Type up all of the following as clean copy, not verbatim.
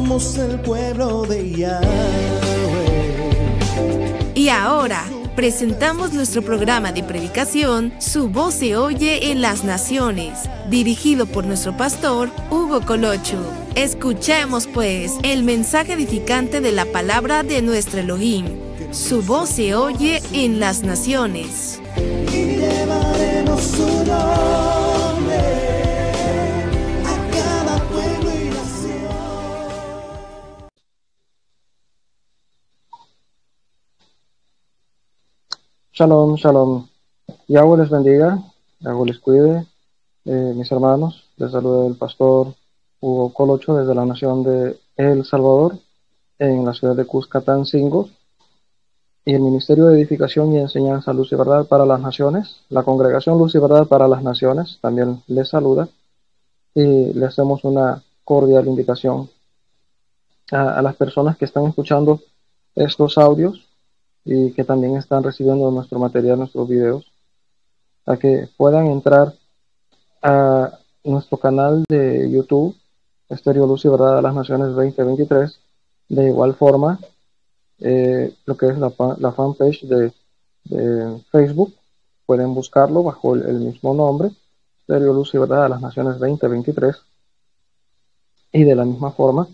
somos el pueblo de Yahweh. Y ahora presentamos nuestro programa de predicación, Su voz se oye en las naciones, dirigido por nuestro pastor Hugo Colocho. Escuchemos pues el mensaje edificante de la palabra de nuestro Elohim. Su voz se oye en las naciones. Y llevaremos su nombre a cada pueblo y nación. Shalom, shalom. Yahweh les bendiga, Yahweh les cuide. Mis hermanos, les saluda el pastor Hugo Colocho desde la nación de El Salvador, en la ciudad de Cuscatancingo, y el Ministerio de Edificación y Enseñanza Luz y Verdad para las Naciones, la Congregación Luz y Verdad para las Naciones, también les saluda, y le hacemos una cordial invitación a las personas que están escuchando estos audios y que también están recibiendo nuestro material, nuestros videos, a que puedan entrar a nuestro canal de YouTube, Estéreo Luz y Verdad de las Naciones 2023. De igual forma, lo que es la fanpage de Facebook, pueden buscarlo bajo el mismo nombre, Estéreo Luz y Verdad de las Naciones 2023. Y de la misma forma,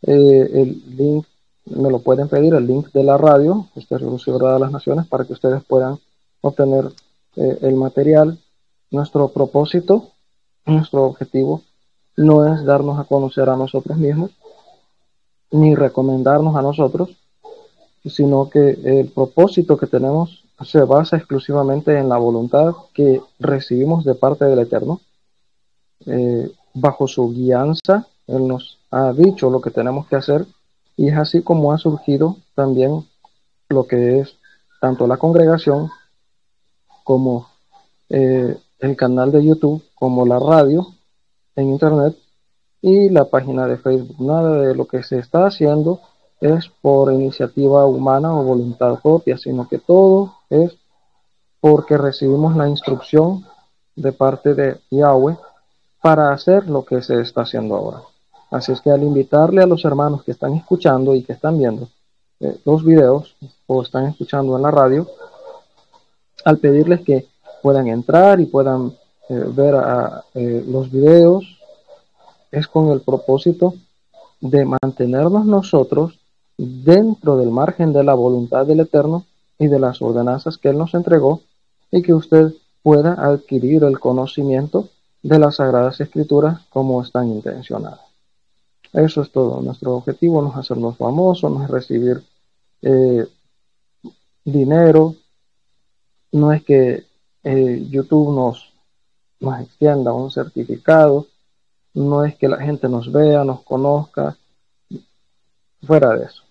el link, me lo pueden pedir, el link de la radio, Estéreo Luz y Verdad de las Naciones, para que ustedes puedan obtener el material. Nuestro propósito, nuestro objetivo, no es darnos a conocer a nosotros mismos, ni recomendarnos a nosotros, sino que el propósito que tenemos se basa exclusivamente en la voluntad que recibimos de parte del Eterno. Bajo su guianza, Él nos ha dicho lo que tenemos que hacer, y es así como ha surgido también lo que es tanto la congregación como el canal de YouTube, como la radio en internet y la página de Facebook. Nada de lo que se está haciendo es por iniciativa humana o voluntad propia, sino que todo es porque recibimos la instrucción de parte de Yahweh para hacer lo que se está haciendo ahora. Así es que al invitarle a los hermanos que están escuchando y que están viendo los videos o están escuchando en la radio, al pedirles que puedan entrar y puedan ver los videos, es con el propósito de mantenernos nosotros dentro del margen de la voluntad del Eterno y de las ordenanzas que Él nos entregó, y que usted pueda adquirir el conocimiento de las Sagradas Escrituras como están intencionadas. Eso es todo. Nuestro objetivo no es hacernos famosos, no es recibir dinero, no es que YouTube nos extienda un certificado, no es que la gente nos vea, nos conozca. Fuera de eso,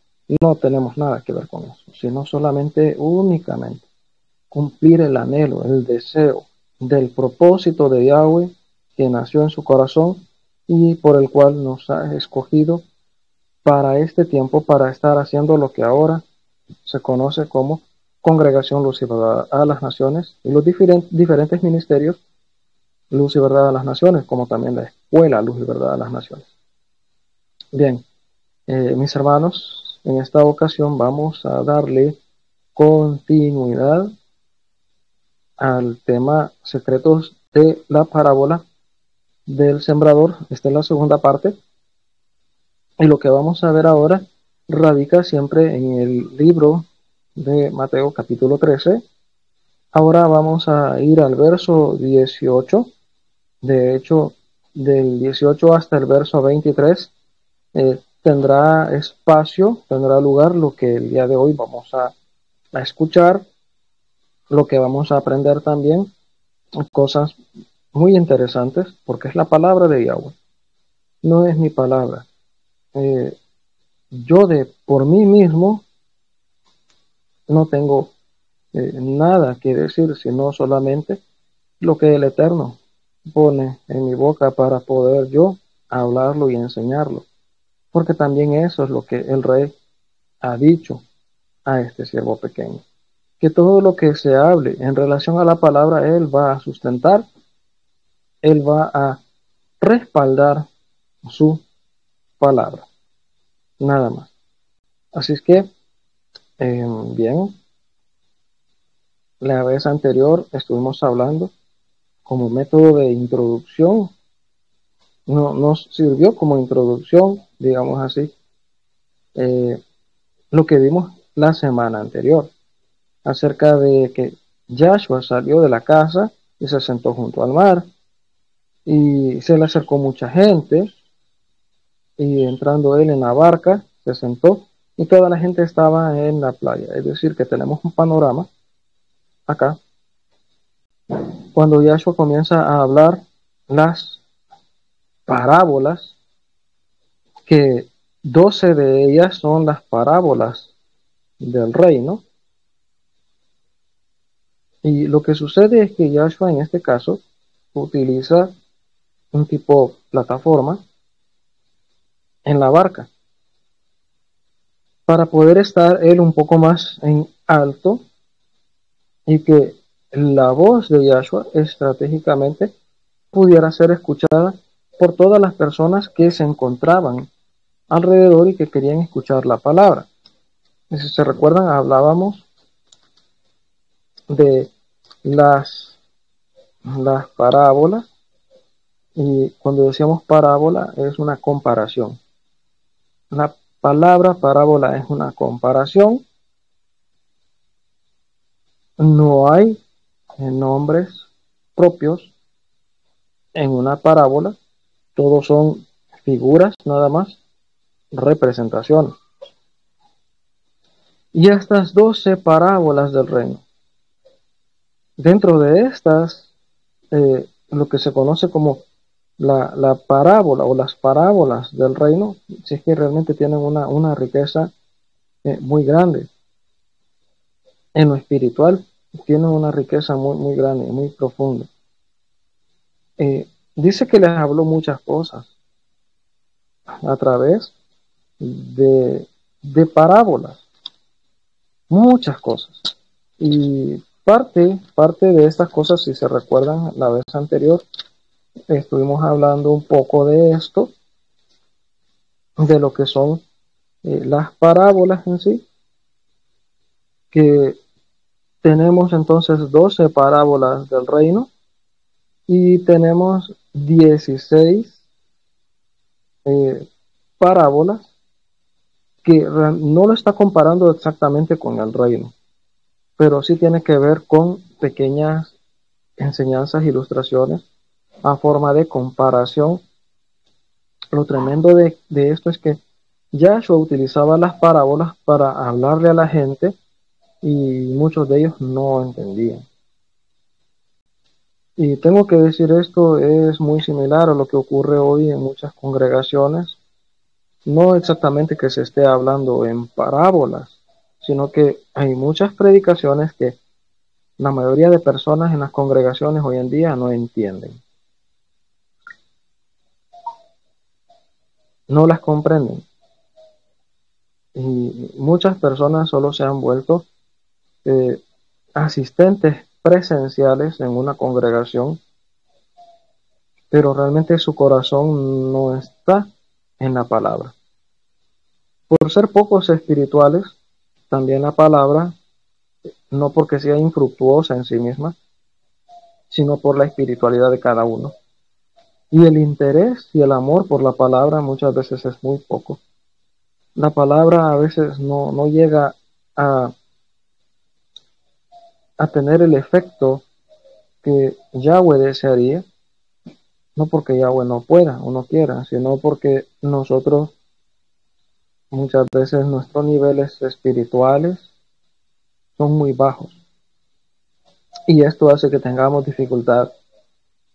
no tenemos nada que ver con eso, sino solamente, únicamente, cumplir el anhelo, el deseo del propósito de Yahweh que nació en su corazón y por el cual nos ha escogido para este tiempo, para estar haciendo lo que ahora se conoce como Congregación Luz y Verdad a las Naciones, y los diferentes ministerios Luz y Verdad a las Naciones, como también la Escuela Luz y Verdad a las Naciones. Bien, mis hermanos, en esta ocasión vamos a darle continuidad al tema secretos de la parábola del sembrador. Esta es la segunda parte, y lo que vamos a ver ahora radica siempre en el libro de Mateo capítulo 13. Ahora vamos a ir al verso 18. De hecho, del 18 hasta el verso 23 tendrá espacio, tendrá lugar lo que el día de hoy vamos a escuchar, lo que vamos a aprender también, cosas muy interesantes, porque es la palabra de Yahweh, no es mi palabra. Yo por mí mismo no tengo nada que decir, sino solamente lo que el Eterno pone en mi boca para poder yo hablarlo y enseñarlo, porque también eso es lo que el Rey ha dicho a este siervo pequeño, que todo lo que se hable en relación a la palabra, Él va a sustentar, Él va a respaldar su palabra. nada más. Así es que, bien, la vez anterior estuvimos hablando como método de introducción, nos sirvió como introducción, digamos así, lo que vimos la semana anterior, acerca de que Yahshua salió de la casa y se sentó junto al mar, y se le acercó mucha gente, y entrando él en la barca, se sentó, y toda la gente estaba en la playa. Es decir, que tenemos un panorama acá, cuando Yahshua comienza a hablar las parábolas, que 12 de ellas son las parábolas del reino. Y lo que sucede es que Yahshua en este caso utiliza un tipo plataforma en la barca para poder estar él un poco más en alto y que la voz de Yahshua estratégicamente pudiera ser escuchada por todas las personas que se encontraban alrededor y que querían escuchar la palabra. Y si se recuerdan, hablábamos de las parábolas, y cuando decíamos parábola es una comparación. La palabra parábola es una comparación. No hay nombres propios en una parábola, todos son figuras nada más, representaciones. Y estas 12 parábolas del reino, dentro de estas, lo que se conoce como la parábola o las parábolas del reino, si es que realmente tienen una riqueza muy grande. En lo espiritual tienen una riqueza muy, muy grande, muy profunda. Dice que les habló muchas cosas a través de parábolas, muchas cosas. Y parte de estas cosas, si se recuerdan la vez anterior, estuvimos hablando un poco de esto, de lo que son las parábolas en sí, que tenemos entonces 12 parábolas del reino y tenemos 16 parábolas que no lo está comparando exactamente con el reino, pero sí tiene que ver con pequeñas enseñanzas, ilustraciones, a forma de comparación. Lo tremendo de esto es que Yahshua utilizaba las parábolas para hablarle a la gente y muchos de ellos no entendían. Y tengo que decir, esto es muy similar a lo que ocurre hoy en muchas congregaciones. No exactamente que se esté hablando en parábolas, sino que hay muchas predicaciones que la mayoría de personas en las congregaciones hoy en día no entienden. No las comprenden. Y muchas personas solo se han vuelto asistentes presenciales en una congregación, pero realmente su corazón no está en la palabra. Por ser pocos espirituales, también la palabra, no porque sea infructuosa en sí misma, sino por la espiritualidad de cada uno. Y el interés y el amor por la palabra muchas veces es muy poco. La palabra a veces no llega a tener el efecto que Yahweh desearía, no porque Yahweh no pueda o no quiera, sino porque nosotros muchas veces nuestros niveles espirituales son muy bajos. Y esto hace que tengamos dificultad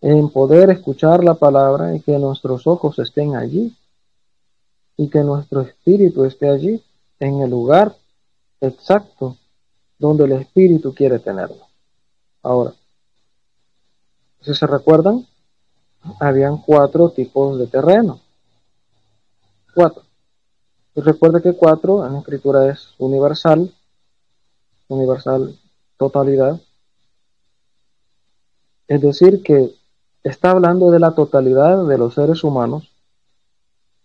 en poder escuchar la palabra y que nuestros ojos estén allí y que nuestro espíritu esté allí en el lugar exacto donde el espíritu quiere tenerlo. Ahora, si se recuerdan, habían 4 tipos de terreno. 4. Y recuerda que 4 en la escritura es universal totalidad. Es decir, que está hablando de la totalidad de los seres humanos,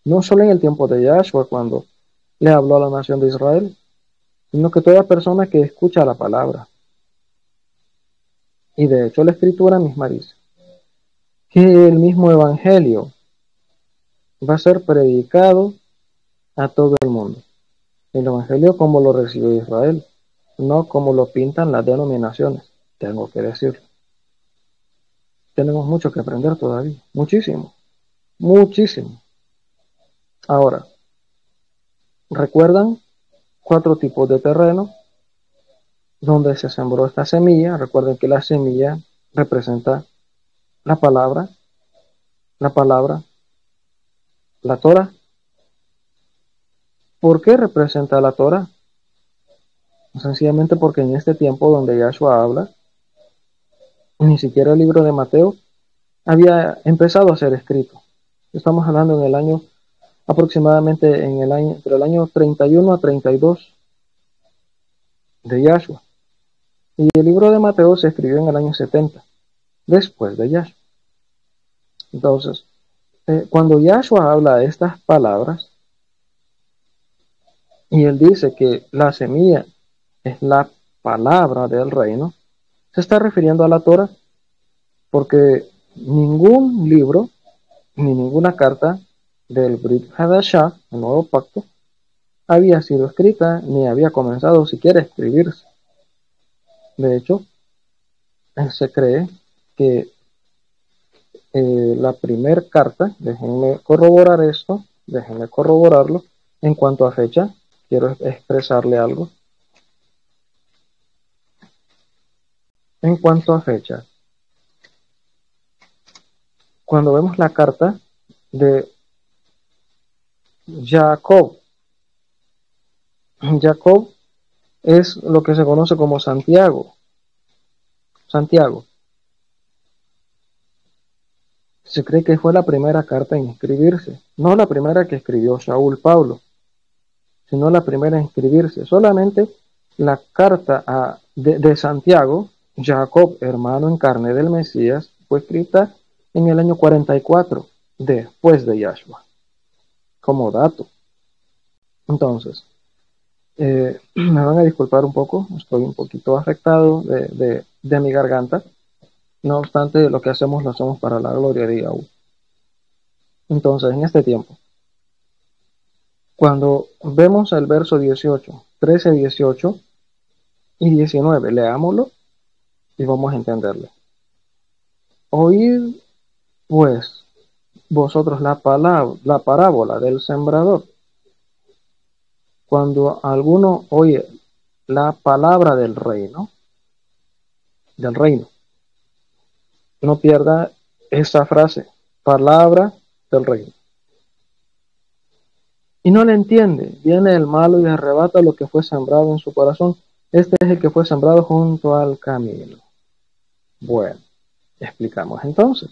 no solo en el tiempo de Yahshua, cuando le habló a la nación de Israel, sino que toda persona que escucha la palabra. Y de hecho la escritura misma dice que el mismo evangelio va a ser predicado a todo el mundo. El evangelio como lo recibió Israel, no como lo pintan las denominaciones, tengo que decirlo. Tenemos mucho que aprender todavía, muchísimo, muchísimo. Ahora, ¿recuerdan 4 tipos de terreno donde se sembró esta semilla? Recuerden que la semilla representa la palabra, la Torah. ¿Por qué representa la Torah? Sencillamente porque en este tiempo donde Yahshua habla, ni siquiera el libro de Mateo había empezado a ser escrito. Estamos hablando en el año, aproximadamente entre el año 31 a 32 de Yahshua. Y el libro de Mateo se escribió en el año 70, después de Yahshua. Entonces, cuando Yahshua habla de estas palabras, y él dice que la semilla es la palabra del reino, se está refiriendo a la Torah, porque ningún libro ni ninguna carta del Brit Hadashah, el nuevo pacto, había sido escrita ni había comenzado siquiera a escribirse. De hecho, se cree que la primera carta, déjenme corroborarlo, en cuanto a fecha, quiero expresarle algo. En cuanto a fecha, cuando vemos la carta de Jacob es lo que se conoce como Santiago. Se cree que fue la primera carta en escribirse, no la primera que escribió Saúl Pablo, sino la primera en escribirse. Solamente la carta de Santiago, Jacob, hermano en carne del Mesías, fue escrita en el año 44, después de Yahshua, como dato. Entonces, me van a disculpar un poco, estoy un poquito afectado de mi garganta. No obstante, lo que hacemos lo hacemos para la gloria de Yahweh. Entonces, en este tiempo, cuando vemos el verso 18, 13, 18 y 19, leámoslo y vamos a entenderlo. Oíd, pues, vosotros la parábola del sembrador. Cuando alguno oye la palabra del reino, no pierda esa frase, palabra del reino. Y no le entiende, viene el malo y arrebata lo que fue sembrado en su corazón. Este es el que fue sembrado junto al camino. Bueno, explicamos entonces.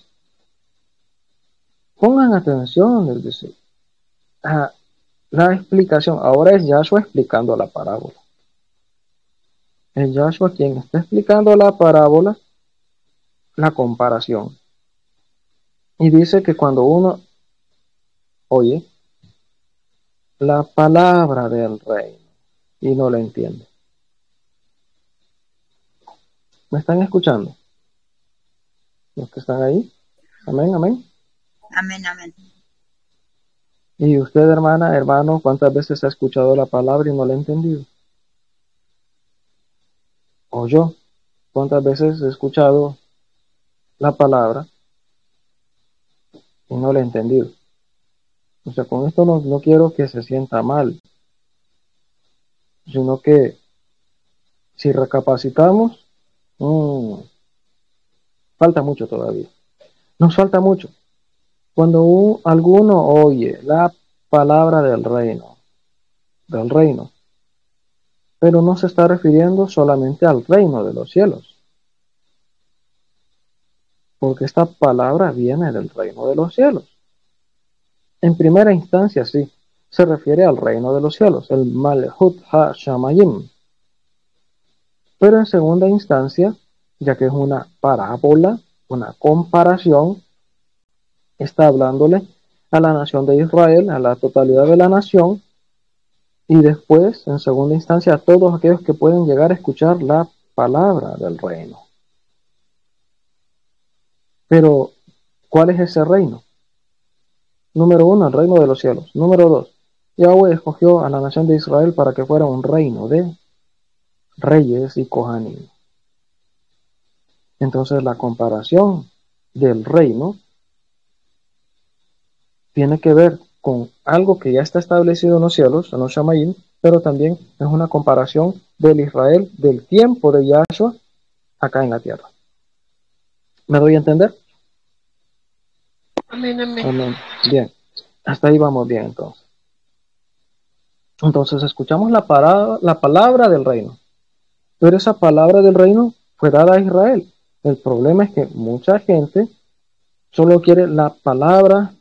Pongan atención, es decir, a la explicación. Ahora es Yahshua explicando la parábola. Es Yahshua quien está explicando la parábola, la comparación. Y dice que cuando uno oye la palabra del reino y no la entiende. ¿Me están escuchando? ¿Los que están ahí? Amén, amén. Amén, amén. Y usted, hermano, ¿cuántas veces ha escuchado la palabra y no la ha entendido? O yo, ¿cuántas veces he escuchado la palabra y no la he entendido? O sea, con esto no quiero que se sienta mal, sino que si recapacitamos, falta mucho todavía. Nos falta mucho. Cuando alguno oye la palabra del reino, pero no se está refiriendo solamente al reino de los cielos, porque esta palabra viene del reino de los cielos. En primera instancia, sí, se refiere al reino de los cielos, el Malhut HaShamayim. Pero en segunda instancia, ya que es una parábola, una comparación, está hablándole a la nación de Israel, a la totalidad de la nación, y después, en segunda instancia, a todos aquellos que pueden llegar a escuchar la palabra del reino. Pero, ¿cuál es ese reino? Número 1, el reino de los cielos. Número 2, Yahweh escogió a la nación de Israel para que fuera un reino de reyes y kohanim. Entonces, la comparación del reino tiene que ver con algo que ya está establecido en los cielos, en los Shamayim, pero también es una comparación del Israel del tiempo de Yahshua acá en la tierra. ¿Me doy a entender? Amén, amén. Amén. Bien, hasta ahí vamos bien entonces. Entonces escuchamos la palabra del reino, pero esa palabra del reino fue dada a Israel. El problema es que mucha gente solo quiere la palabra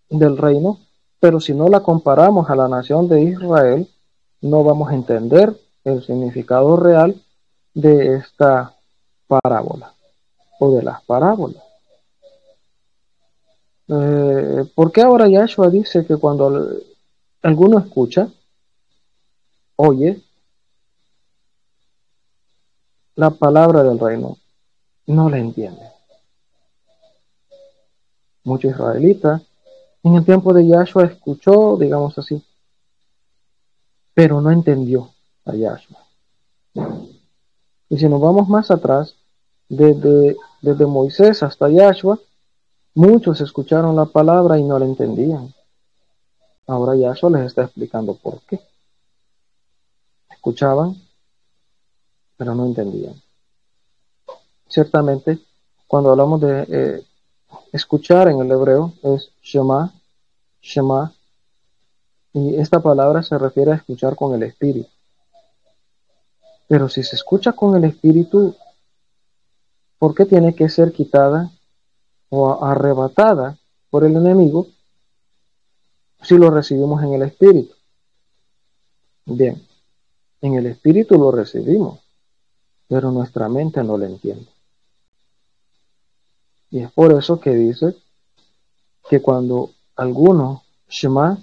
del reino, pero si no la comparamos a la nación de Israel, no vamos a entender el significado real de esta parábola o de las parábolas. ¿Por qué ahora Yahshua dice que cuando alguno escucha, oye la palabra del reino, no la entiende? Muchos israelitas en el tiempo de Yahshua escuchó, digamos así, pero no entendió a Yahshua. Y si nos vamos más atrás, desde Moisés hasta Yahshua, muchos escucharon la palabra y no la entendían. Ahora Yahshua les está explicando por qué. Escuchaban, pero no entendían. Ciertamente, cuando hablamos de escuchar en el hebreo, es Shema, Shema, y esta palabra se refiere a escuchar con el espíritu. Pero si se escucha con el espíritu, ¿por qué tiene que ser quitada o arrebatada por el enemigo si lo recibimos en el espíritu? Bien, en el espíritu lo recibimos, pero nuestra mente no lo entiende. Y es por eso que dice que cuando alguno Shema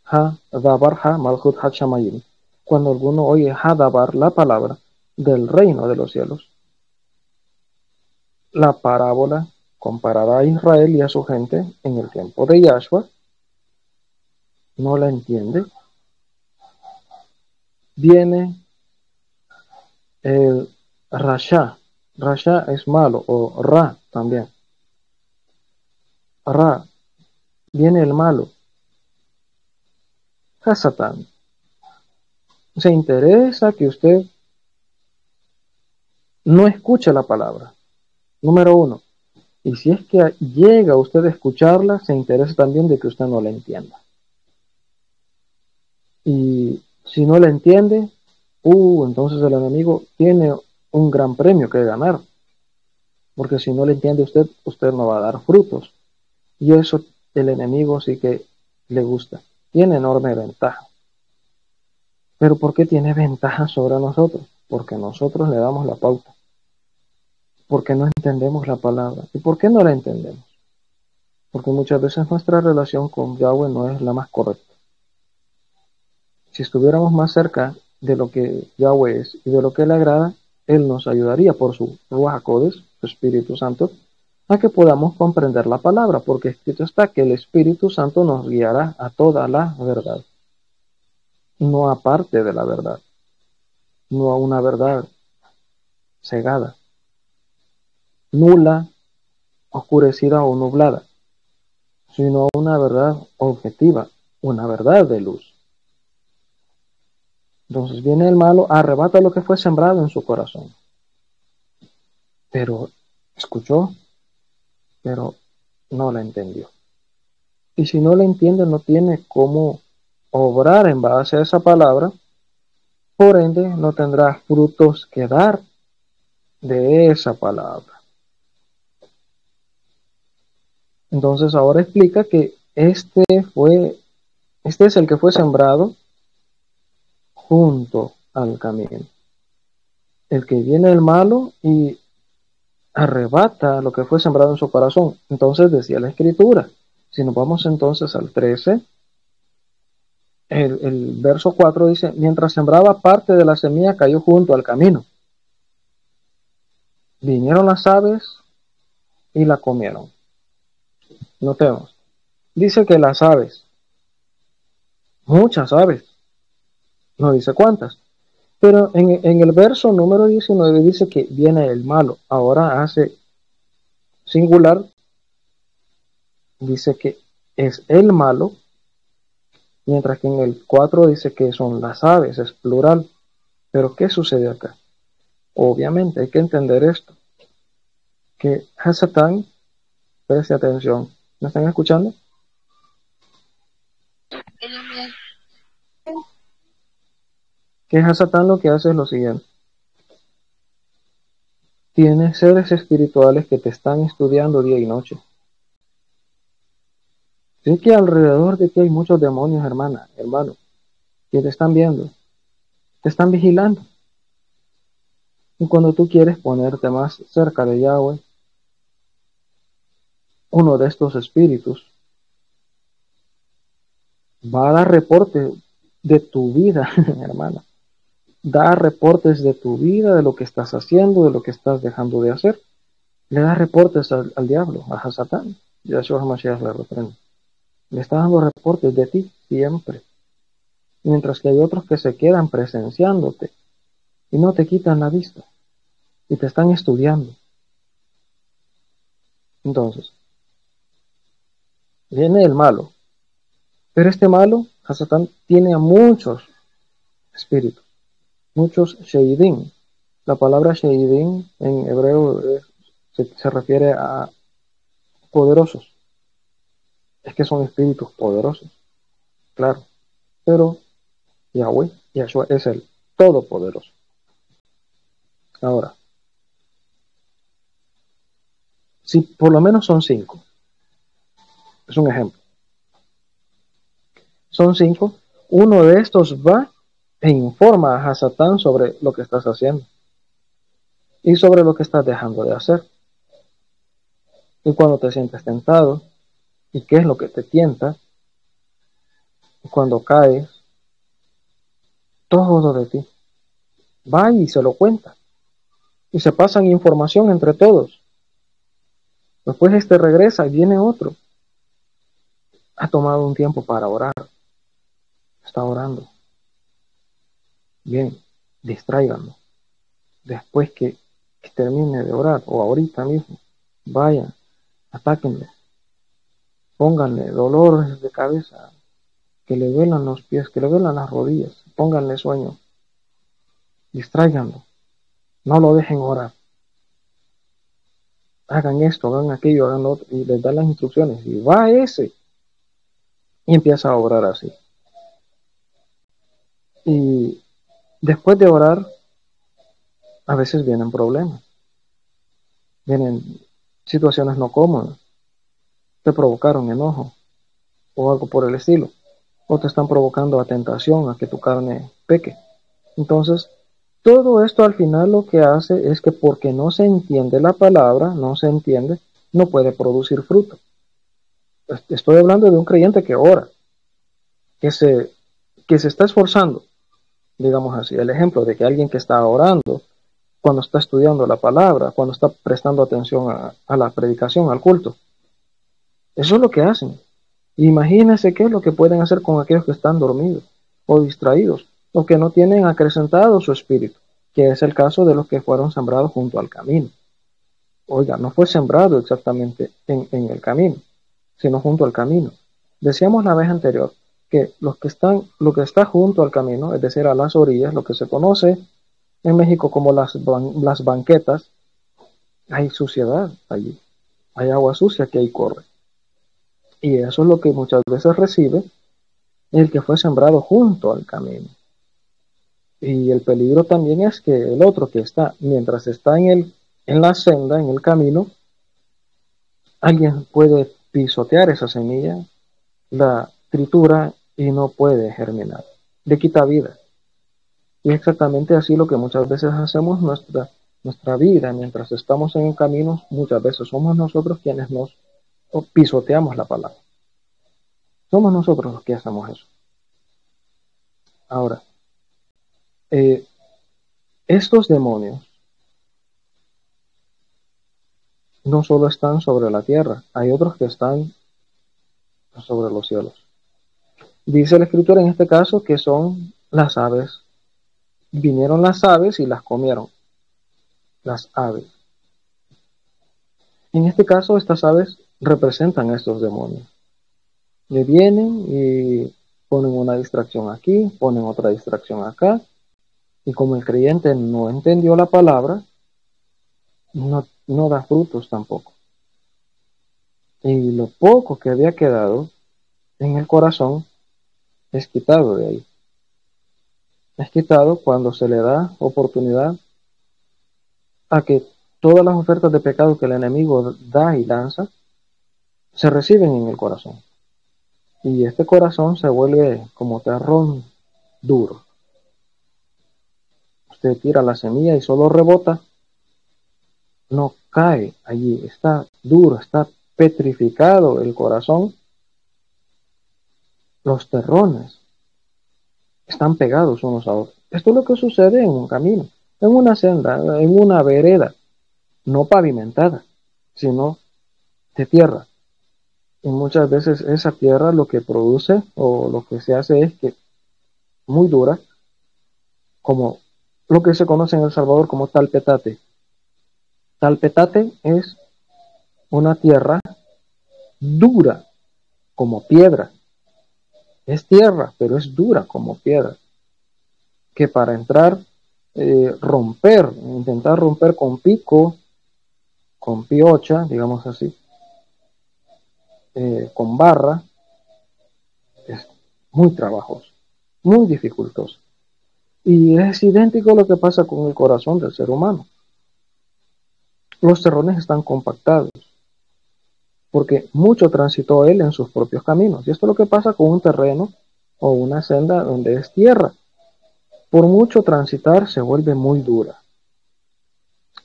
Ha Dabar Ha Malchut Ha Shamayim, cuando alguno oye Ha Dabar, la palabra del reino de los cielos, la parábola comparada a Israel y a su gente en el tiempo de Yahshua, no la entiende. Viene el Rasha. Rasha es malo, o Ra también. Ra, viene el malo. Hasatán. Se interesa que usted no escuche la palabra. Número 1. Y si es que llega usted a escucharla, se interesa también de que usted no la entienda. Y si no la entiende, entonces el enemigo tiene un gran premio que ganar. Porque si no le entiende usted no va a dar frutos. Y eso el enemigo sí que le gusta. Tiene enorme ventaja. ¿Pero por qué tiene ventaja sobre nosotros? Porque nosotros le damos la pauta. Porque no entendemos la palabra. ¿Y por qué no la entendemos? Porque muchas veces nuestra relación con Yahweh no es la más correcta. Si estuviéramos más cerca de lo que Yahweh es y de lo que le agrada, Él nos ayudaría por su Ruach HaKodesh, su Espíritu Santo, a que podamos comprender la palabra, porque escrito está que el Espíritu Santo nos guiará a toda la verdad, no aparte de la verdad, no a una verdad cegada, nula, oscurecida o nublada, sino a una verdad objetiva, una verdad de luz. Entonces viene el malo, arrebata lo que fue sembrado en su corazón. Pero escuchó, pero no la entendió. Y si no la entiende, no tiene cómo obrar en base a esa palabra, por ende no tendrá frutos que dar de esa palabra. Entonces ahora explica que este es el que fue sembrado junto al camino. El que viene el malo y arrebata lo que fue sembrado en su corazón. Entonces decía la Escritura. Si nos vamos entonces al 13, el verso 4 dice, mientras sembraba parte de la semilla cayó junto al camino. Vinieron las aves y la comieron. Notemos, dice que las aves, muchas aves, no dice cuántas, pero en el verso número 19 dice que viene el malo. Ahora hace singular, dice que es el malo, mientras que en el 4 dice que son las aves, es plural. Pero ¿qué sucede acá? Obviamente hay que entender esto, que Hasatán, preste atención, ¿me están escuchando? Que Hasatán lo que hace es lo siguiente. Tiene seres espirituales que te están estudiando día y noche. Sé que alrededor de ti hay muchos demonios, hermano, que te están viendo, te están vigilando. Y cuando tú quieres ponerte más cerca de Yahweh, uno de estos espíritus va a dar reporte de tu vida, hermana. Da reportes de tu vida, de lo que estás haciendo, de lo que estás dejando de hacer. Le da reportes al diablo, a Hasatán. Yahshua HaMashiach le reprende. Le está dando reportes de ti siempre. Mientras que hay otros que se quedan presenciándote y no te quitan la vista y te están estudiando. Entonces, viene el malo. Pero este malo, Hasatán, tiene a muchos espíritus, muchos sheidim. La palabra sheidim en hebreo se refiere a poderosos. Es que son espíritus poderosos, claro. Pero Yahweh, Yahshua es el Todopoderoso. Ahora, si por lo menos son 5, es un ejemplo. Son 5, uno de estos va e informa a Hasatán sobre lo que estás haciendo y sobre lo que estás dejando de hacer. Y cuando te sientes tentado, y qué es lo que te tienta, y cuando caes, todo de ti. Va y se lo cuenta. Y se pasan información entre todos. Después este regresa y viene otro. Ha tomado un tiempo para orar. Está orando. Bien, distráiganlo. Después que termine de orar, o ahorita mismo, vayan, atáquenlo. Pónganle dolores de cabeza, que le duelan los pies, que le duelan las rodillas. Pónganle sueño. Distráiganlo. No lo dejen orar. Hagan esto, hagan aquello, hagan lo otro, y les dan las instrucciones. Y va ese. Y empieza a orar así. Y después de orar, a veces vienen problemas. Vienen situaciones no cómodas. Te provocaron enojo o algo por el estilo. O te están provocando a tentación, a que tu carne peque. Entonces, todo esto al final lo que hace es que porque no se entiende la palabra, no se entiende, no puede producir fruto. Estoy hablando de un creyente que ora, que se está esforzando, digamos así. El ejemplo de que alguien que está orando, cuando está estudiando la palabra, cuando está prestando atención a la predicación, al culto. Eso es lo que hacen. Imagínense qué es lo que pueden hacer con aquellos que están dormidos o distraídos, o que no tienen acrecentado su espíritu, que es el caso de los que fueron sembrados junto al camino. Oiga, no fue sembrado exactamente en el camino, sino junto al camino. Decíamos la vez anterior que lo que está junto al camino, es decir, a las orillas, lo que se conoce en México como las banquetas, hay suciedad allí, hay agua sucia que ahí corre. Y eso es lo que muchas veces recibe el que fue sembrado junto al camino. Y el peligro también es que el otro que está, mientras está en la senda, en el camino, alguien puede pisotear esa semilla, la tritura y no puede germinar. Le quita vida. Y exactamente así lo que muchas veces hacemos nuestra vida, mientras estamos en el camino, muchas veces somos nosotros quienes nos pisoteamos la palabra. Somos nosotros los que hacemos eso. Ahora, estos demonios no solo están sobre la tierra, hay otros que están sobre los cielos. Dice la escritura en este caso que son las aves. Vinieron las aves y las comieron. Las aves. En este caso, estas aves representan a estos demonios. Le vienen y ponen una distracción aquí, ponen otra distracción acá, y como el creyente no entendió la palabra, no da frutos tampoco. Y lo poco que había quedado en el corazón es quitado de ahí. Es quitado cuando se le da oportunidad a que todas las ofertas de pecado que el enemigo da y lanza se reciben en el corazón. Y este corazón se vuelve como terrón duro. Usted tira la semilla y solo rebota, no cae allí, está duro, está petrificado el corazón. Los terrones están pegados unos a otros. Esto es lo que sucede en un camino, en una senda, en una vereda, no pavimentada, sino de tierra. Y muchas veces esa tierra lo que produce o lo que se hace es que muy dura, como lo que se conoce en El Salvador como talpetate. Talpetate es una tierra dura como piedra. Es tierra, pero es dura como piedra. Que para entrar, intentar romper con pico, con piocha, digamos así, con barra, es muy trabajoso, muy dificultoso. Y es idéntico a lo que pasa con el corazón del ser humano. Los terrones están compactados, porque mucho transitó él en sus propios caminos. Y esto es lo que pasa con un terreno o una senda donde es tierra. Por mucho transitar se vuelve muy dura.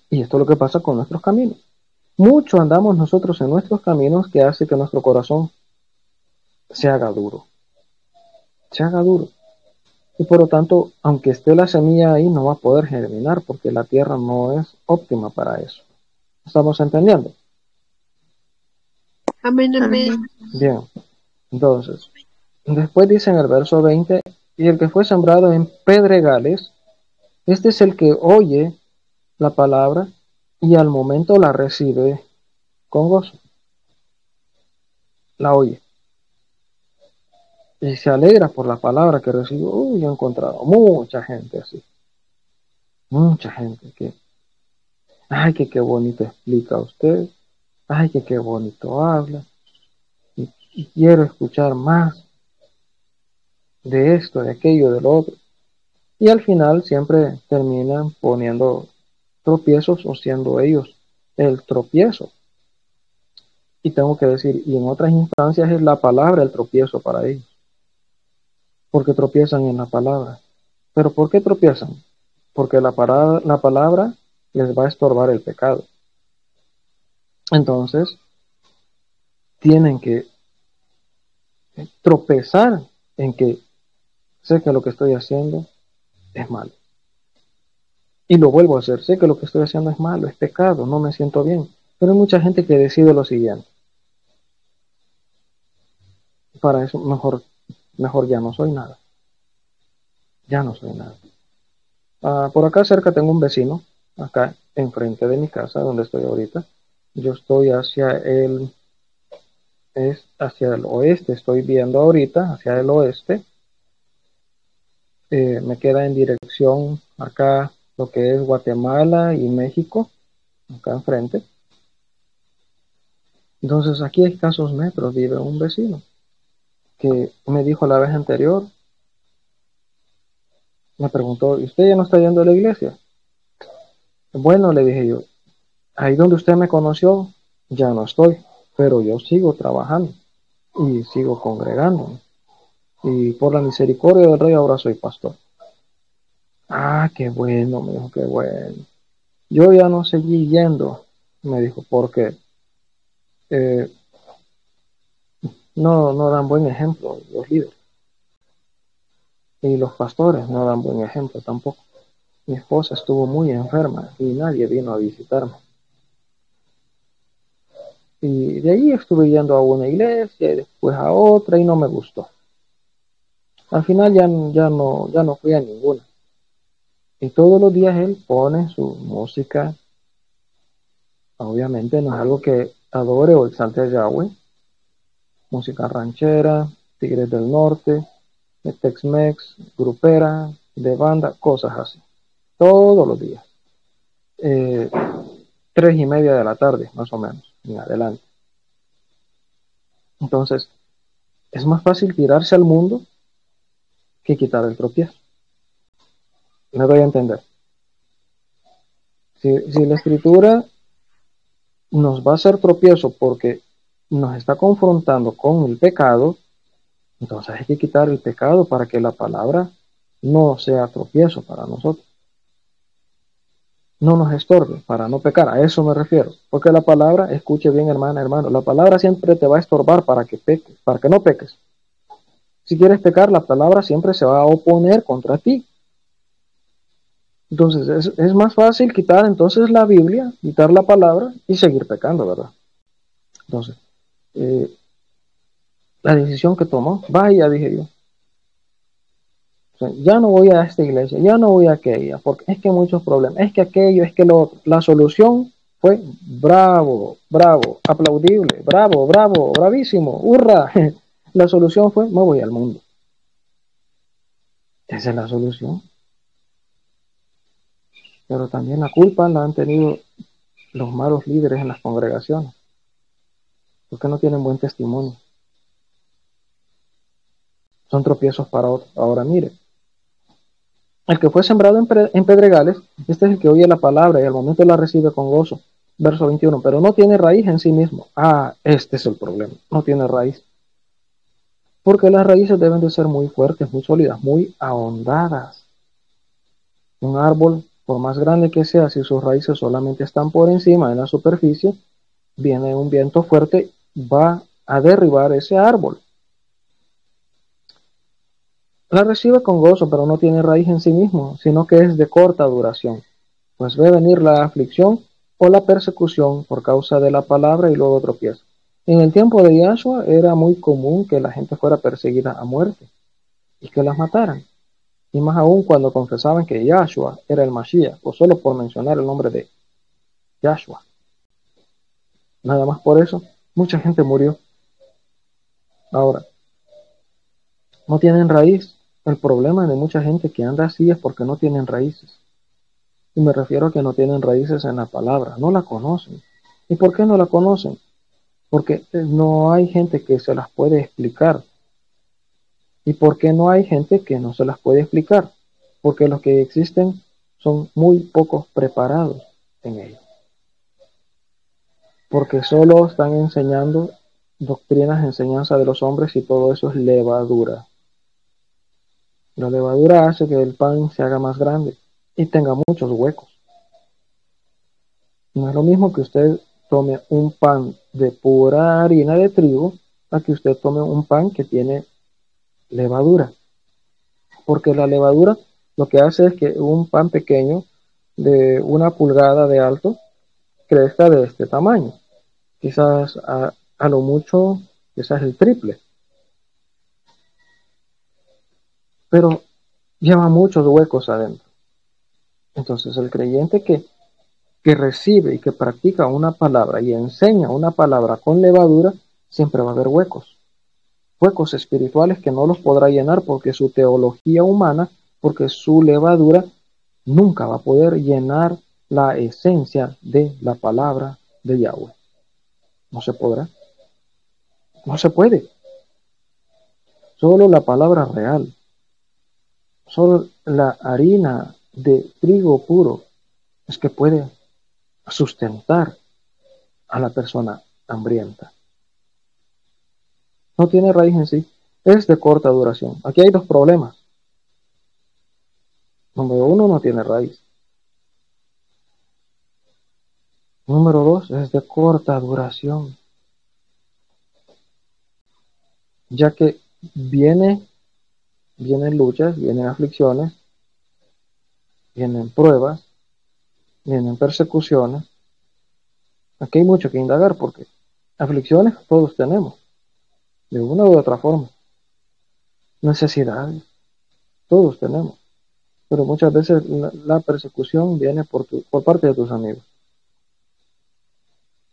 Y esto es lo que pasa con nuestros caminos. Mucho andamos nosotros en nuestros caminos que hace que nuestro corazón se haga duro. Se haga duro. Y por lo tanto, aunque esté la semilla ahí, no va a poder germinar porque la tierra no es óptima para eso. ¿Estamos entendiendo? Amén, amén. Bien. Entonces, después dice en el verso 20, y el que fue sembrado en pedregales, este es el que oye la palabra y al momento la recibe con gozo. La oye. Y se alegra por la palabra que recibió. Uy, he encontrado mucha gente así. Mucha gente que, ay, que qué bonito explica usted. Ay, que qué bonito habla. Y quiero escuchar más de esto, de aquello, de lo otro. Y al final siempre terminan poniendo tropiezos o siendo ellos el tropiezo. Y tengo que decir, y en otras instancias es la palabra el tropiezo para ellos. Porque tropiezan en la palabra. ¿Pero por qué tropiezan? Porque la palabra les va a estorbar el pecado. Entonces, tienen que tropezar en que sé que lo que estoy haciendo es malo. Y lo vuelvo a hacer. Sé que lo que estoy haciendo es malo, es pecado, no me siento bien. Pero hay mucha gente que decide lo siguiente. Para eso mejor ya no soy nada. Ya no soy nada. Por acá cerca tengo un vecino, acá enfrente de mi casa, donde estoy ahorita. Yo estoy hacia el oeste, estoy viendo ahorita hacia el oeste. Me queda en dirección acá lo que es Guatemala y México, acá enfrente. Entonces aquí a escasos metros vive un vecino que me dijo la vez anterior, me preguntó, ¿y usted ya no está yendo a la iglesia? Bueno, le dije yo, ahí donde usted me conoció, ya no estoy, pero yo sigo trabajando y sigo congregándome. Y por la misericordia del Rey ahora soy pastor. Ah, qué bueno, me dijo, qué bueno. Yo ya no seguí yendo, me dijo, porque no dan buen ejemplo los líderes. Y los pastores no dan buen ejemplo tampoco. Mi esposa estuvo muy enferma y nadie vino a visitarme. Y de ahí estuve yendo a una iglesia y después a otra y no me gustó. Al final ya no fui a ninguna. Y todos los días él pone su música. Obviamente no es algo que adore o exalte a Yahweh. Música ranchera, Tigres del Norte, de Tex-Mex, grupera, de banda, cosas así. Todos los días. 3:30 de la tarde, más o menos, en adelante. Entonces, es más fácil tirarse al mundo que quitar el tropiezo. Me doy a entender. Si la escritura nos va a hacer tropiezo porque nos está confrontando con el pecado, entonces hay que quitar el pecado para que la palabra no sea tropiezo para nosotros. No nos estorbe para no pecar, a eso me refiero. Porque la palabra, escuche bien hermana, hermano, la palabra siempre te va a estorbar para que peques, para que no peques. Si quieres pecar, la palabra siempre se va a oponer contra ti. Entonces es más fácil quitar entonces la Biblia, quitar la palabra y seguir pecando, ¿verdad? Entonces, la decisión que tomó, vaya, dije yo. O sea, ya no voy a esta iglesia, ya no voy a aquella, porque es que hay muchos problemas, es que aquello, es que lo otro. La solución fue bravo, bravo, aplaudible, bravo, bravo, bravísimo, hurra. La solución fue, me voy al mundo. Esa es la solución. Pero también la culpa la han tenido los malos líderes en las congregaciones, porque no tienen buen testimonio. Son tropiezos para otros. Ahora mire, el que fue sembrado en pedregales, este es el que oye la palabra y al momento la recibe con gozo. Verso 21, pero no tiene raíz en sí mismo. Este es el problema, no tiene raíz. Porque las raíces deben de ser muy fuertes, muy sólidas, muy ahondadas. Un árbol, por más grande que sea, si sus raíces solamente están por encima de la superficie, viene un viento fuerte, va a derribar ese árbol. La recibe con gozo, pero no tiene raíz en sí mismo, sino que es de corta duración. Pues ve venir la aflicción o la persecución por causa de la palabra y luego tropieza. En el tiempo de Yahshua era muy común que la gente fuera perseguida a muerte y que las mataran. Y más aún cuando confesaban que Yahshua era el Mashiach, o solo por mencionar el nombre de Yahshua. Nada más por eso, mucha gente murió. Ahora, no tienen raíz. El problema de mucha gente que anda así es porque no tienen raíces. Y me refiero a que no tienen raíces en la palabra, no la conocen. ¿Y por qué no la conocen? Porque no hay gente que se las puede explicar. ¿Y por qué no hay gente que no se las puede explicar? Porque los que existen son muy pocos preparados en ello. Porque solo están enseñando doctrinas, enseñanza de los hombres y todo eso es levadura. La levadura hace que el pan se haga más grande y tenga muchos huecos. No es lo mismo que usted tome un pan de pura harina de trigo a que usted tome un pan que tiene levadura. Porque la levadura lo que hace es que un pan pequeño de 1 pulgada de alto crezca de este tamaño. Quizás a lo mucho, quizás el triple. Pero lleva muchos huecos adentro. Entonces el creyente que recibe y que practica una palabra y enseña una palabra con levadura, siempre va a haber huecos. Huecos espirituales que no los podrá llenar porque su teología humana, porque su levadura nunca va a poder llenar la esencia de la palabra de Yahweh. No se podrá. No se puede. Solo la palabra real. Solo la harina de trigo puro es que puede sustentar a la persona hambrienta. No tiene raíz en sí, es de corta duración. Aquí hay 2 problemas. Número 1, no tiene raíz. Número 2, es de corta duración. Ya que viene Vienen luchas, vienen aflicciones, vienen pruebas, vienen persecuciones. Aquí hay mucho que indagar porque aflicciones todos tenemos, de una u otra forma. Necesidades, todos tenemos. Pero muchas veces la persecución viene por parte de tus amigos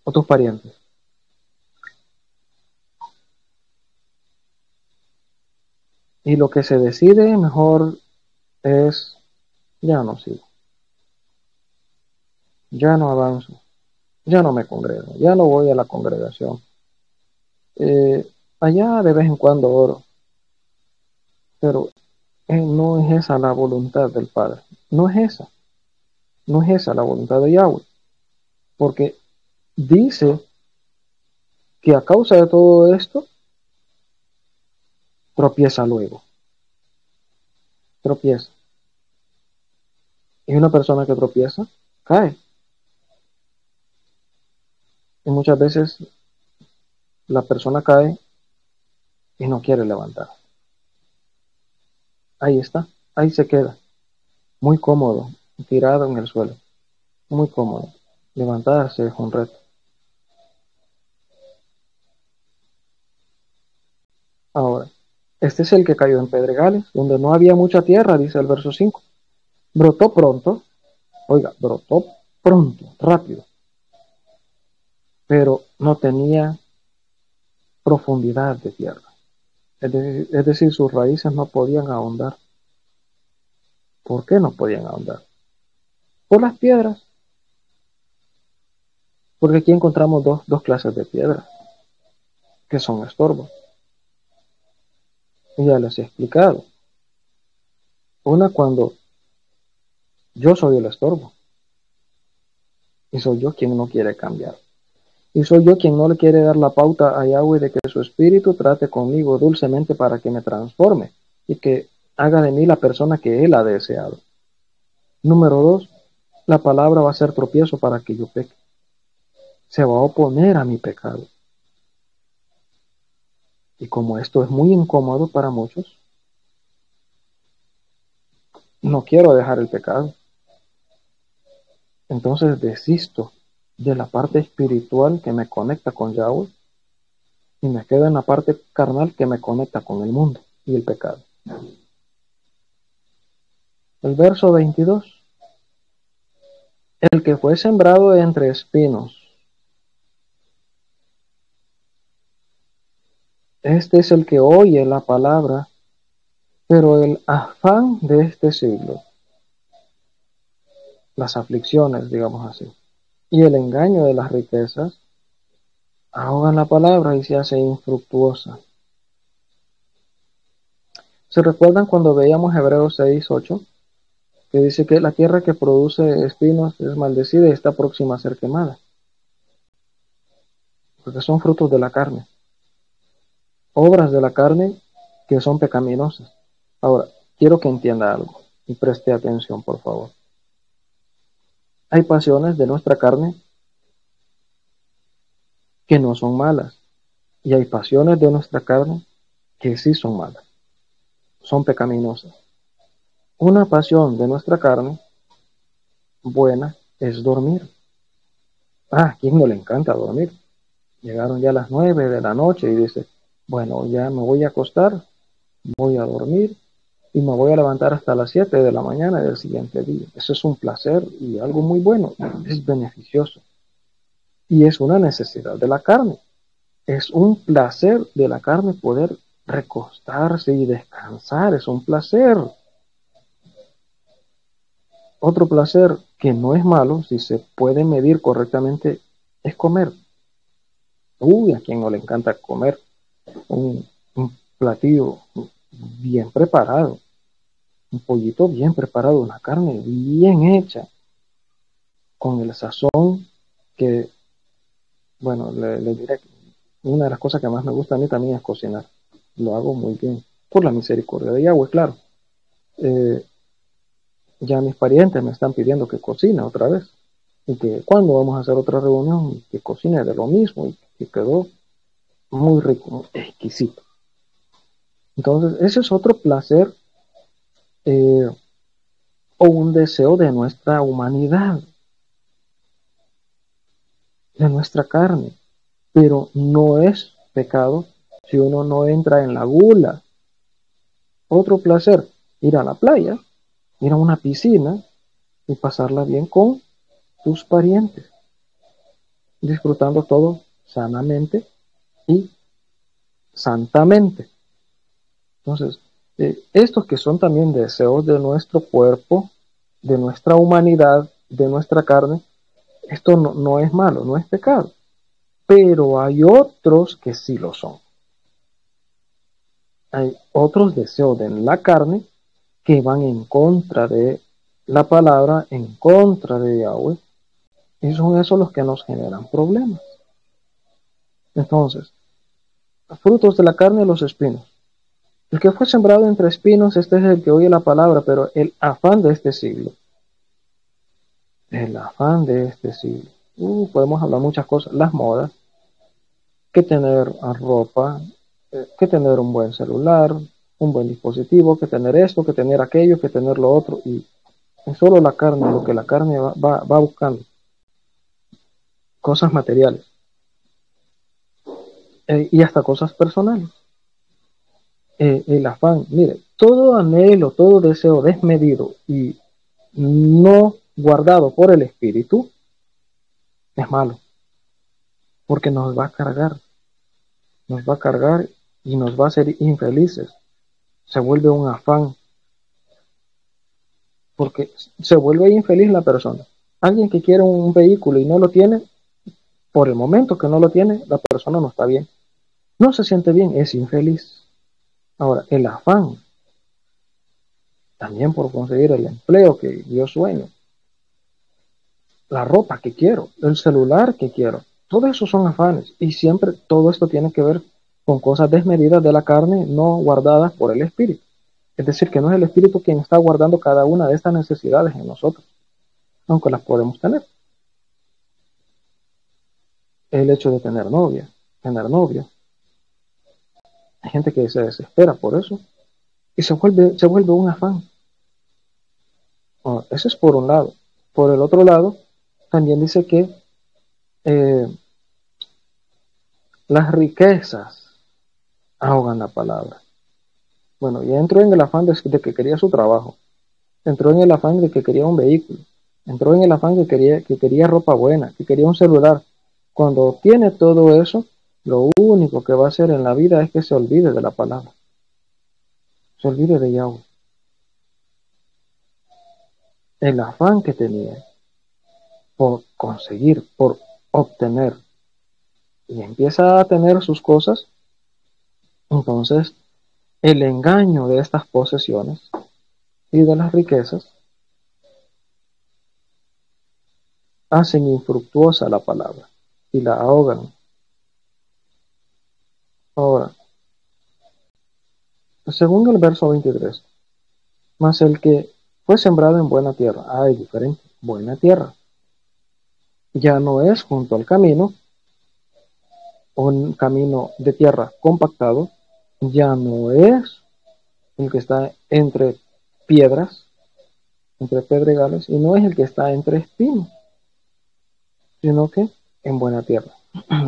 o tus parientes. Y lo que se decide mejor es, ya no sigo, ya no avanzo, ya no me congrego, ya no voy a la congregación. Allá de vez en cuando oro, pero no es esa la voluntad del Padre. No es esa. No es esa la voluntad de Yahweh. Porque dice que a causa de todo esto, tropieza luego. Tropieza. Y una persona que tropieza, cae. Y muchas veces la persona cae y no quiere levantar. Ahí está. Ahí se queda. Muy cómodo. Tirado en el suelo. Muy cómodo. Levantarse es un reto. Ahora, este es el que cayó en pedregales, donde no había mucha tierra, dice el verso 5. Brotó pronto, oiga, brotó pronto, rápido, pero no tenía profundidad de tierra. Es decir, sus raíces no podían ahondar. ¿Por qué no podían ahondar? Por las piedras. Porque aquí encontramos dos clases de piedras, que son estorbos. Y ya les he explicado. Una cuando yo soy el estorbo. Y soy yo quien no quiere cambiar. Y soy yo quien no le quiere dar la pauta a Yahweh de que su espíritu trate conmigo dulcemente para que me transforme y que haga de mí la persona que Él ha deseado. Número 2, la palabra va a ser tropiezo para que yo peque. Se va a oponer a mi pecado. Y como esto es muy incómodo para muchos, no quiero dejar el pecado. Entonces desisto de la parte espiritual que me conecta con Yahweh y me quedo en la parte carnal que me conecta con el mundo y el pecado. El verso 22. El que fue sembrado entre espinos. Este es el que oye la palabra, pero el afán de este siglo, las aflicciones, digamos así, y el engaño de las riquezas, ahogan la palabra y se hace infructuosa. ¿Se recuerdan cuando veíamos Hebreos 6:8? Que dice que la tierra que produce espinos es maldecida y está próxima a ser quemada. Porque son frutos de la carne. Obras de la carne que son pecaminosas. Ahora, quiero que entienda algo y preste atención, por favor. Hay pasiones de nuestra carne que no son malas. Y hay pasiones de nuestra carne que sí son malas. Son pecaminosas. Una pasión de nuestra carne buena es dormir. ¿A quién no le encanta dormir? Llegaron ya las 9 de la noche y dice, bueno, ya me voy a acostar, voy a dormir y me voy a levantar hasta las 7 de la mañana del siguiente día. Eso es un placer y algo muy bueno, es beneficioso. Y es una necesidad de la carne. Es un placer de la carne poder recostarse y descansar, es un placer. Otro placer que no es malo, si se puede medir correctamente, es comer. ¿A quién no le encanta comer? Un platillo bien preparado, un pollito bien preparado, una carne bien hecha, con el sazón que, bueno, le diré que una de las cosas que más me gusta a mí también es cocinar. Lo hago muy bien, por la misericordia de Yahweh, claro. Ya mis parientes me están pidiendo que cocine otra vez. Y que cuando vamos a hacer otra reunión, que cocine de lo mismo. Y que quedó muy rico, exquisito. Entonces, ese es otro placer o un deseo de nuestra humanidad, de nuestra carne. Pero no es pecado si uno no entra en la gula. Otro placer, ir a la playa, ir a una piscina y pasarla bien con tus parientes, disfrutando todo sanamente y santamente. Entonces, estos que son también deseos de nuestro cuerpo, de nuestra humanidad, de nuestra carne, esto no es malo, no es pecado. Pero hay otros que sí lo son. Hay otros deseos de la carne que van en contra de la palabra, en contra de Yahweh, y son esos los que nos generan problemas. Entonces, frutos de la carne, los espinos. El que fue sembrado entre espinos, este es el que oye la palabra, pero el afán de este siglo. El afán de este siglo. Podemos hablar muchas cosas, las modas, que tener ropa, que tener un buen celular, un buen dispositivo, que tener esto, que tener aquello, que tener lo otro, y es solo la carne, lo que la carne va buscando, cosas materiales, y hasta cosas personales. El afán, mire, todo anhelo, todo deseo desmedido y no guardado por el Espíritu es malo, porque nos va a cargar y nos va a hacer infelices. Se vuelve un afán, porque se vuelve infeliz la persona. Alguien que quiere un vehículo y no lo tiene, por el momento que no lo tiene, la persona no está bien. No se siente bien, es infeliz. Ahora, el afán, también por conseguir el empleo que yo sueño, la ropa que quiero, el celular que quiero, todo eso son afanes. Y siempre todo esto tiene que ver con cosas desmedidas de la carne, no guardadas por el Espíritu. Es decir, que no es el Espíritu quien está guardando cada una de estas necesidades en nosotros, aunque las podemos tener. El hecho de tener novia, tener novio. Hay gente que se desespera por eso y se vuelve un afán. Ese es por un lado. Por el otro lado, también dice que las riquezas ahogan la palabra. Bueno, y entró en el afán de que quería su trabajo. Entró en el afán de que quería un vehículo. Entró en el afán que quería ropa buena, que quería un celular. Cuando obtiene todo eso, lo único que va a hacer en la vida es que se olvide de la palabra. Se olvide de Yahweh. El afán que tenía por conseguir, por obtener, y empieza a tener sus cosas, entonces el engaño de estas posesiones y de las riquezas hacen infructuosa la palabra y la ahogan. Ahora, según el verso 23, mas el que fue sembrado en buena tierra, hay diferente, buena tierra, ya no es junto al camino, un camino de tierra compactado, ya no es el que está entre piedras, entre pedregales, y no es el que está entre espinos, sino que en buena tierra.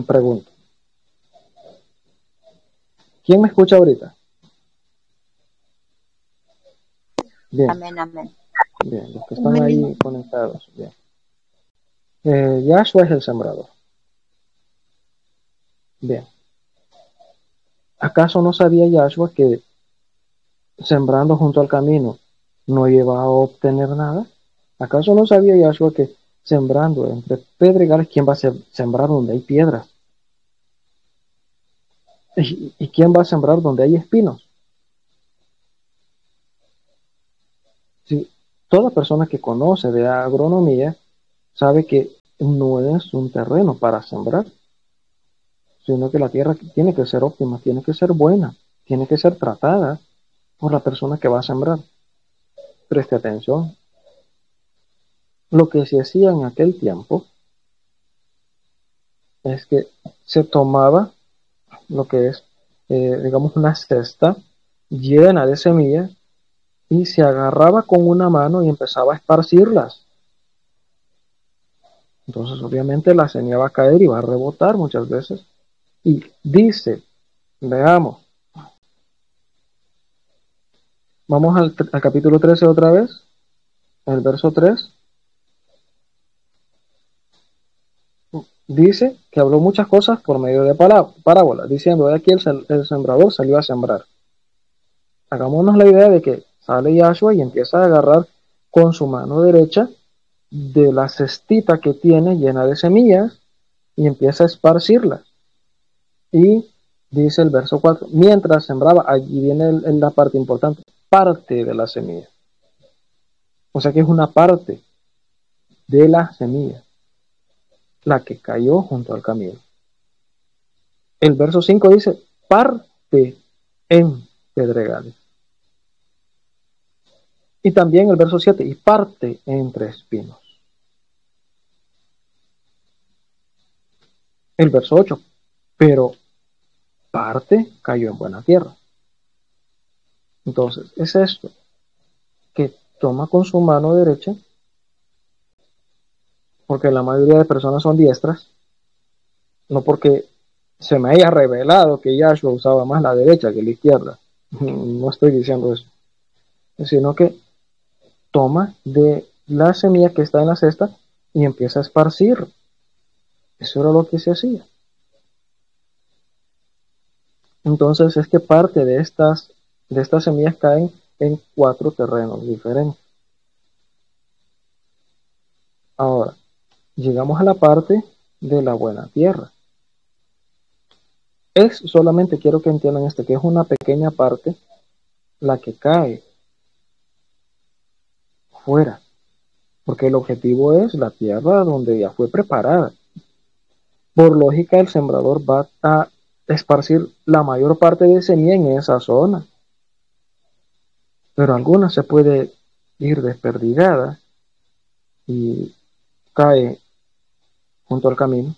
Pregunto, ¿quién me escucha ahorita? Bien, Amén, amén. bien, los que están ahí conectados, bien. Yahshua es el sembrador. Bien. ¿Acaso no sabía Yahshua que sembrando junto al camino no iba a obtener nada? ¿Acaso no sabía Yahshua que sembrando entre pedregales, quién va a sembrar donde hay piedras? ¿Y quién va a sembrar donde hay espinos? Sí, toda persona que conoce de agronomía sabe que no es un terreno para sembrar, sino que la tierra tiene que ser óptima, tiene que ser buena, tiene que ser tratada por la persona que va a sembrar. Preste atención. Lo que se hacía en aquel tiempo es que se tomaba lo que es, digamos, una cesta llena de semillas y se agarraba con una mano y empezaba a esparcirlas. Entonces, obviamente, la semilla va a caer y va a rebotar muchas veces. Y dice, veamos, vamos al capítulo 13 otra vez, el verso 3. Dice que habló muchas cosas por medio de parábolas, diciendo, de aquí el sembrador salió a sembrar. Hagámonos la idea de que sale Yahshua y empieza a agarrar con su mano derecha de la cestita que tiene llena de semillas y empieza a esparcirlas. Y dice el verso 4, mientras sembraba, allí viene la parte importante, parte de la semilla. O sea que es una parte de la semilla, la que cayó junto al camino. El verso 5 dice, parte en pedregales. Y también el verso 7, y parte entre espinos. El verso 8, pero parte cayó en buena tierra. Entonces, es esto, que toma con su mano derecha, porque la mayoría de personas son diestras, no porque se me haya revelado que Yahshua usaba más la derecha que la izquierda, no estoy diciendo eso, sino que toma de la semilla que está en la cesta y empieza a esparcir. Eso era lo que se hacía. Entonces es que parte de estas semillas caen en 4 terrenos diferentes. Ahora, llegamos a la parte de la buena tierra. Solamente quiero que entiendan que es una pequeña parte la que cae fuera, porque el objetivo es la tierra donde ya fue preparada. Por lógica, el sembrador va a esparcir la mayor parte de semilla en esa zona, pero alguna se puede ir desperdigada y cae junto al camino,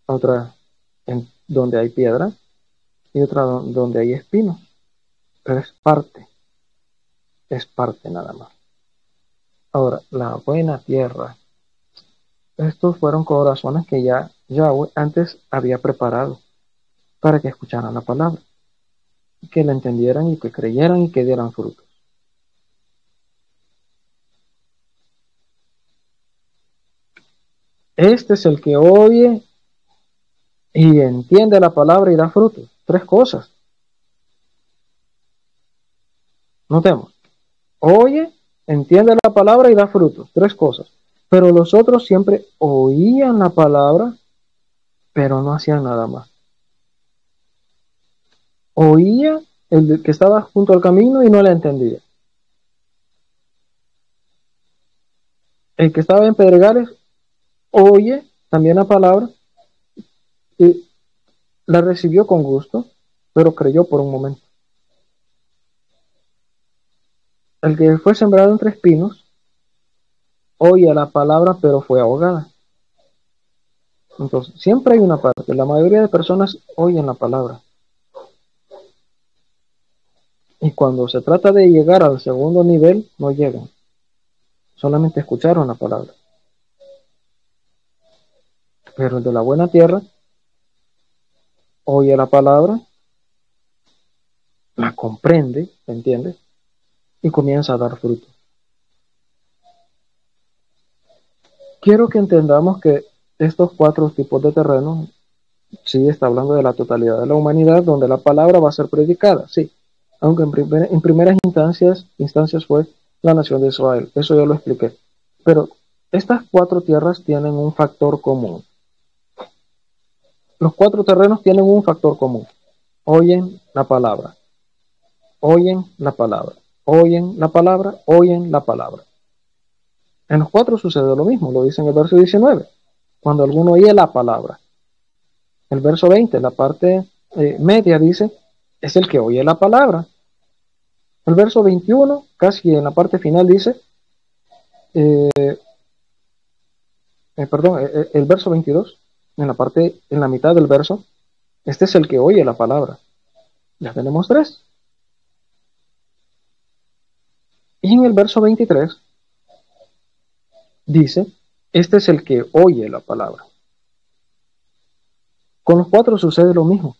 otra en donde hay piedra y otra donde hay espinos, pero es parte nada más. Ahora, la buena tierra, estos fueron corazones que ya Yahweh antes había preparado para que escucharan la palabra, que la entendieran y que creyeran y que dieran frutos. Este es el que oye y entiende la palabra y da frutos. 3 cosas. Notemos. Oye, entiende la palabra y da frutos. 3 cosas. Pero los otros siempre oían la palabra, pero no hacían nada más. Oía el que estaba junto al camino y no la entendía. El que estaba en pedregales oye también la palabra y la recibió con gusto, pero creyó por un momento. El que fue sembrado entre espinos oye la palabra, pero fue ahogada. Entonces, siempre hay una parte. La mayoría de personas oyen la palabra. Y cuando se trata de llegar al segundo nivel, no llegan. Solamente escucharon la palabra. Pero el de la buena tierra oye la palabra, la comprende, ¿entiendes? Y comienza a dar fruto. Quiero que entendamos que estos 4 tipos de terrenos, sí está hablando de la totalidad de la humanidad, donde la palabra va a ser predicada, sí. Aunque en primeras instancias fue la nación de Israel. Eso yo lo expliqué. Pero estas 4 tierras tienen un factor común. Los 4 terrenos tienen un factor común. Oyen la palabra. Oyen la palabra. Oyen la palabra. Oyen la palabra. En los 4 sucede lo mismo. Lo dice en el verso 19. Cuando alguno oye la palabra. El verso 20, la parte media dice, es el que oye la palabra. El verso 21, casi en la parte final dice, el verso 22, en la mitad del verso, este es el que oye la palabra. Ya tenemos 3. Y en el verso 23 dice, este es el que oye la palabra. Con los 4 sucede lo mismo.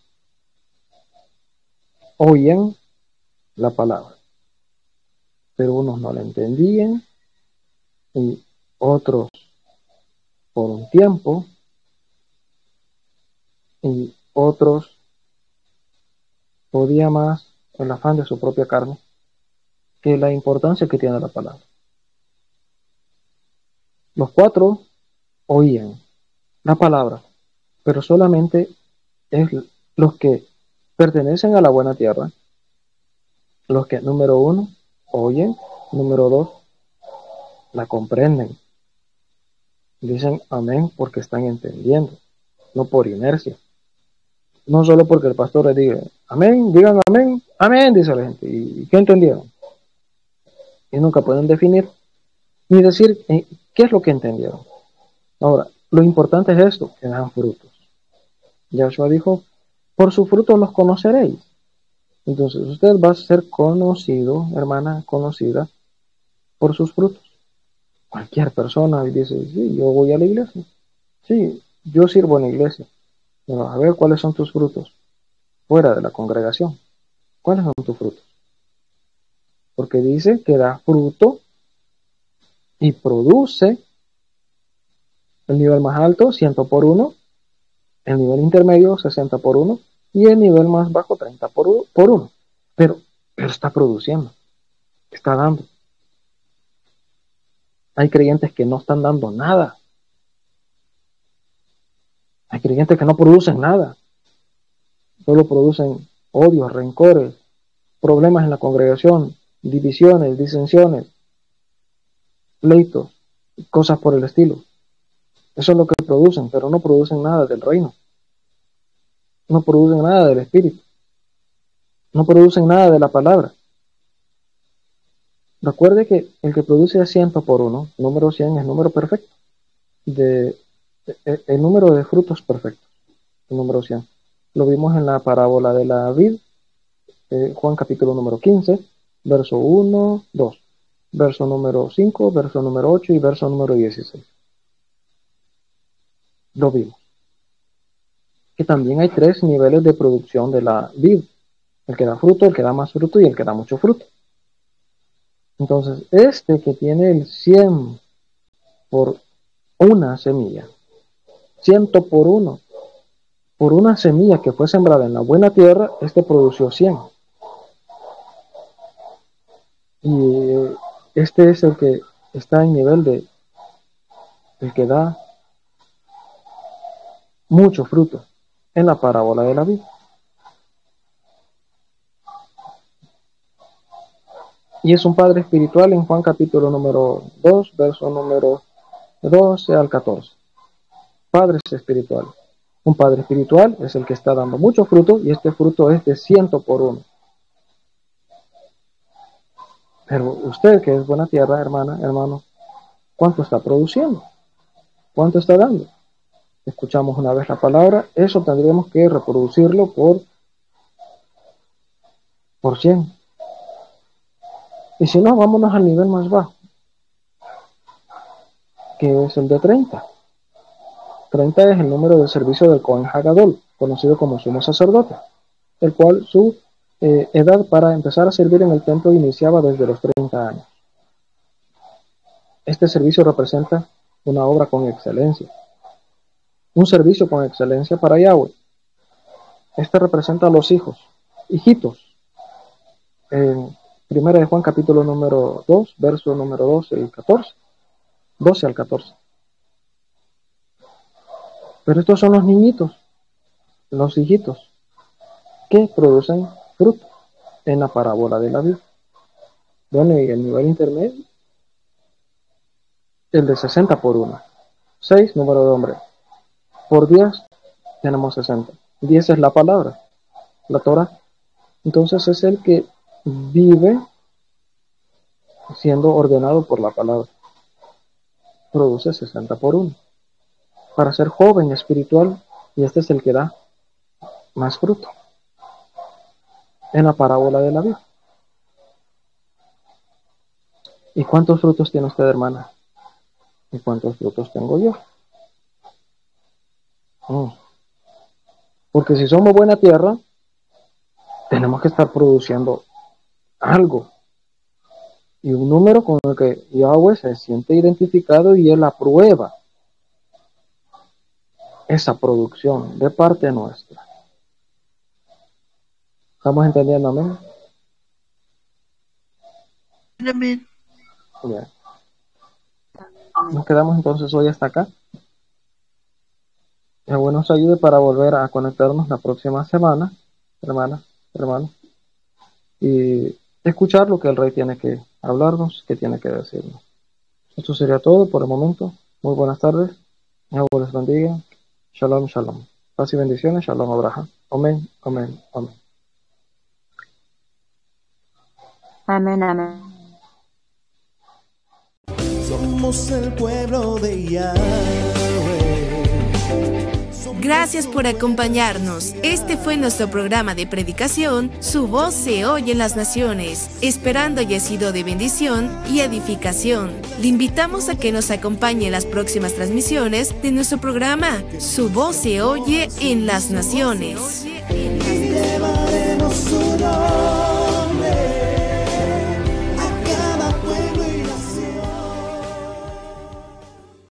Oyen la palabra, pero unos no la entendían y otros por un tiempo y otros podía más el afán de su propia carne que la importancia que tiene la palabra. Los 4 oían la palabra, pero solamente es los que pertenecen a la buena tierra, los que, número 1, oyen, número 2, la comprenden. Dicen amén porque están entendiendo, no por inercia. No solo porque el pastor les diga amén, digan amén, amén, dice la gente. ¿Y qué entendieron? Y nunca pueden definir ni decir qué es lo que entendieron. Ahora, lo importante es esto, que dan frutos. Yahshua dijo, por sus frutos los conoceréis. Entonces, usted va a ser conocido, hermana, conocida, por sus frutos. Cualquier persona dice, sí, yo voy a la iglesia. Sí, yo sirvo en la iglesia. Pero a ver, ¿cuáles son tus frutos? Fuera de la congregación. ¿Cuáles son tus frutos? Porque dice que da fruto y produce el nivel más alto, 100 por 1, el nivel intermedio, 60 por 1, y el nivel más bajo, 30 por 1. Pero está produciendo, está dando. Hay creyentes que no están dando nada. Hay creyentes que no producen nada. Solo producen odios, rencores, problemas en la congregación, divisiones, disensiones, pleitos, cosas por el estilo. Eso es lo que producen, pero no producen nada del reino. No producen nada del Espíritu. No producen nada de la palabra. Recuerde que el que produce 100 por 1, número 100 es número perfecto. El número de frutos perfectos, el número 100. Lo vimos en la parábola de la vid, Juan capítulo número 15, verso 1, 2, verso número 5, verso número 8 y verso número 16. Lo vimos. Que también hay 3 niveles de producción de la vid. El que da fruto, el que da más fruto y el que da mucho fruto. Entonces, este que tiene el 100 por una semilla, 100 por 1, por una semilla que fue sembrada en la buena tierra, este produció 100. Y este es el que está en nivel de el que da mucho fruto en la parábola de la vid. Y es un padre espiritual en Juan capítulo número 2, verso número 12 al 14. Padre espiritual. Un padre espiritual es el que está dando mucho fruto y este fruto es de 100 por 1. Pero usted que es buena tierra, hermana, hermano, ¿cuánto está produciendo? ¿Cuánto está dando? Escuchamos una vez la palabra, eso tendríamos que reproducirlo por 100. Y si no, vámonos al nivel más bajo, que es el de 30. 30 es el número de servicio del Cohen Hagadol, conocido como sumo sacerdote, el cual su edad para empezar a servir en el templo iniciaba desde los 30 años. Este servicio representa una obra con excelencia, un servicio con excelencia para Yahweh. Este representa a los hijitos. En Primera de Juan capítulo número 2, verso número 12 y 14. 12 al 14. Pero estos son los niñitos, los hijitos, que producen fruto en la parábola de la vida. Bueno, y el nivel intermedio, el de 60 por 1. 6, número de hombre. Por 10 tenemos 60. 10 es la palabra, la Torah. Entonces es el que vive siendo ordenado por la palabra. Produce 60 por 1. Para ser joven espiritual, y este es el que da más fruto. en la parábola de la vid. ¿Y cuántos frutos tiene usted, hermana? ¿Y cuántos frutos tengo yo? Porque si somos buena tierra, tenemos que estar produciendo algo. Y un número con el que Yahweh se siente identificado y Él aprueba esa producción de parte nuestra. ¿Estamos entendiendo, amén? Amén. Bien. Nos quedamos entonces hoy hasta acá. Yahweh nos ayude para volver a conectarnos la próxima semana, hermanas, hermanos, y escuchar lo que el Rey tiene que hablarnos, que tiene que decirnos. Esto sería todo por el momento. Muy buenas tardes. Yahweh les bendiga. Shalom, shalom. Paz y bendiciones. Shalom, Abraham. Amén, amén, amén. Amén, amén. Somos el pueblo de Yahweh. Gracias por acompañarnos. Este fue nuestro programa de predicación, Su voz se oye en las naciones, esperando haya sido de bendición y edificación. Le invitamos a que nos acompañe en las próximas transmisiones de nuestro programa, Su voz se oye en las naciones.